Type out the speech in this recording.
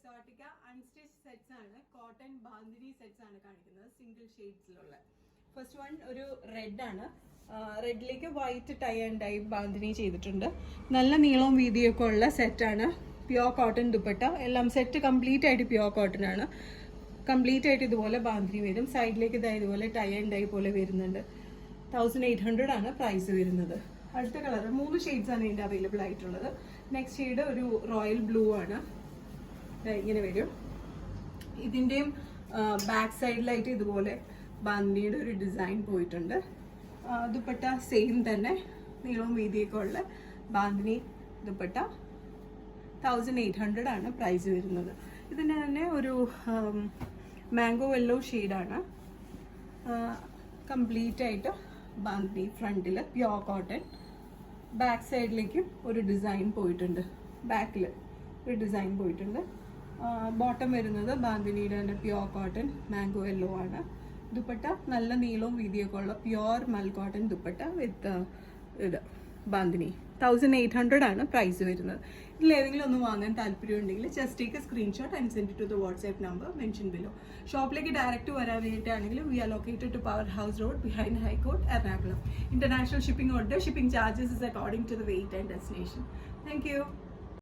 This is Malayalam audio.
എക്സോട്ടിക്ക അൺസ്റ്റിച്ച് സെറ്റ്സ് ആണ്. കോട്ടൺ ബാന്തിനി സെറ്റ്സ് ആണ് കാണിക്കുന്നത്, സിംഗിൾ ഷെയ്ഡ്സിലുള്ള. ഫസ്റ്റ് വൺ ഒരു റെഡ് ആണ്. റെഡിലേക്ക് white tie and dye bandhani ചെയ്തിട്ടുണ്ട്. നല്ല നീളവും വീതിയൊക്കെ ഉള്ള സെറ്റാണ്. Pure cotton dupatta. എല്ലാം സെറ്റ് കംപ്ലീറ്റ് ആയിട്ട് പ്യുവർ കോട്ടൺ ആണ്. കംപ്ലീറ്റ് ആയിട്ട് ഇതുപോലെ ബാന്തിനി വരും. സൈഡിലേക്ക് ഇതാ ഇതുപോലെ ടൈ ആൻഡ് ഡൈ പോലെ വരുന്നുണ്ട്. 1800 ആണ് പ്രൈസ് വരുന്നത്. അടുത്ത കളർ 3 ഷെയ്ഡ്സ് ആണ് ഇതിൻ്റെ അവൈലബിൾ ആയിട്ടുള്ളത്. നെക്സ്റ്റ് ഷെയ്ഡ് ഒരു റോയൽ ബ്ലൂ ആണ്. ഇങ്ങനെ വരും. ഇതിൻ്റെയും ബാക്ക് സൈഡിലായിട്ട് ഇതുപോലെ ബാന്തിനിയുടെ ഒരു ഡിസൈൻ പോയിട്ടുണ്ട്. ദുപ്പട്ട സെയിം തന്നെ നീളവും വീതിയൊക്കെ ഉള്ള ബാന്തിനി ദുപ്പട്ട. 1800 ആണ് പ്രൈസ് വരുന്നത്. ഇതിൻ്റെ തന്നെ ഒരു മാംഗോ യെല്ലോ ഷെയ്ഡാണ്. കംപ്ലീറ്റ് ആയിട്ട് ബാന്തിനി ഫ്രണ്ടിൽ പ്യുവർ കോട്ടൺ. ബാക്ക് സൈഡിലേക്കും ഒരു ഡിസൈൻ പോയിട്ടുണ്ട്. ബാക്കിൽ ഒരു ഡിസൈൻ പോയിട്ടുണ്ട്. ബോട്ടം വരുന്നത് ബാന്തിനിയുടെ തന്നെ പ്യുവർ കോട്ടൺ മാംഗോ യെല്ലോ ആണ്. ദുപ്പട്ട നല്ല നീളവും വീതിയൊക്കെ ഉള്ള പ്യുവർ മൽ കോട്ടൺ ദുപ്പട്ട വിത്ത് ഇത് ബാന്തിനി. 1800 ആണ് പ്രൈസ് വരുന്നത്. ഇതിൽ ഏതെങ്കിലും ഒന്ന് വാങ്ങാൻ താല്പര്യമുണ്ടെങ്കിൽ just take a screenshot and send to the WhatsApp number mention below. ഷോപ്പിലേക്ക് ഡയറക്റ്റ് വരാൻ വേണ്ടിയിട്ടാണെങ്കിലും we are located to power house road behind high court, Ernakulam. International shipping order. Shipping charges is according to the weight and destination. Thank U.